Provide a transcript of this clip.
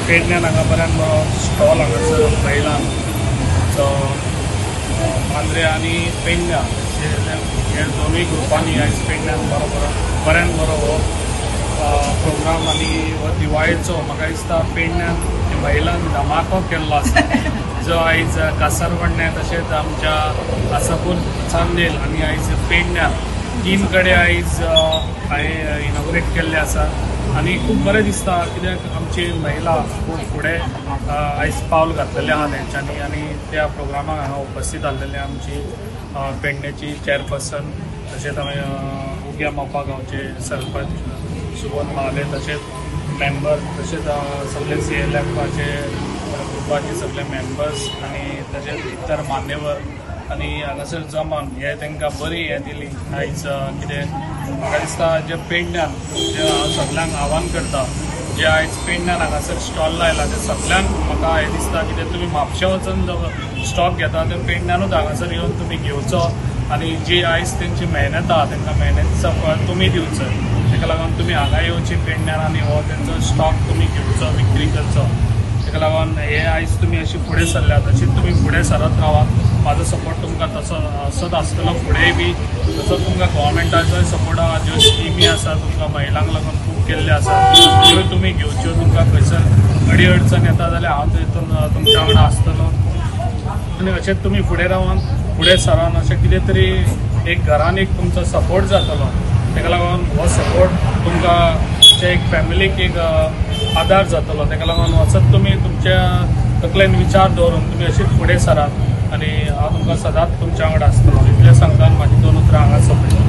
पेडण्यान हांगा बऱ्यान बरो स्टॉल हांगासर महिलांचो मांद्रे आनी पेडण्यां हे दोनूय ग्रुपांनी आयज पेडण्यान बऱ्यान बरो हो प्रोग्राम आनी हो दिवाळेचो म्हाका दिसता पेडण्यान महिलांक धमाको केल्लो आसा जो आयज कासारवडण्या तशेंच आमच्या आसापूर चांदेल आनी आयज पेडण्यां तीन कडेन आयज हांवें इनॉग्रेट केल्ले आसा आनी खूब बरें दिसता कित्याक आमची महिला खूब फुडें आयज पावल घातलेलें आहा तेंच्यांनी आनी त्या प्रोग्रामाक हांगा उपस्थित आसलेले आमची पेडण्याची चेअरपर्सन तशेंच हांवें उग्या मोपा गांवचे सरपंच सुबोध मावले तशेंच मेंबर तशेंच सगळे CLFचे ग्रुपाचे सगळे मेंबर्स आनी तशेंच इतर मान्यवर आनी हांगासर जमोन हे तांकां बरी हे दिली आयज कितें म्हाका दिसता जे पेडण्यान जे हांव सगळ्यांक आव्हान करता जे आयज पेडण्यान हांगासर स्टॉल लायला ते सगळ्यांक म्हाका हे दिसता कितें तुमी म्हापशा वचून जो स्टॉक घेता ते पेडण्यानूच हांगासर येवन तुमी घेवचो आनी जी आयज तेंची मेहनत आहा तांकां मेहनतीचो फळ तुमी दिवचो ताका लागून तुमी हांगा येवची पेडण्यान आनी हो तेंचो स्टॉक तुमी घेवचो विक्री करचो ताका लागून हे आयज तुमी अशी फुडें सरल्या तशीच तुमी फुडें सरत रावा म्हाजो सपोर्ट तुमकां तसो असोच आसतलो फुडेंय बी तसो तुमकां गव्हर्मेंटाचोय सपोर्ट आहा ज्यो स्किमी आसा तुमकां महिलांक लागून खूब केल्ले आसा त्यो तुमी घेवच्यो तुमकां खंयसर अडी अडचण येता जाल्यार हांव तितून तुमच्या वांगडा आसतलो आनी अशेंच तुमी फुडें रावन फुडें सरान अशें कितें तरी एक घरान एक तुमचो सपोर्ट जातलो ताका लागून हो सपोर्ट तुमकां एक फॅमिलीक एक आदार जातलो ताका लागून वचत तुमी तुमच्या तकलेन विचार दवरून तुमी अशीच फुडें सरात आनी हांव तुमकां सदांच तुमच्या वांगडा आसतलो इतलें सांगता म्हाजी 2 उतरां हांगा सोंपयता.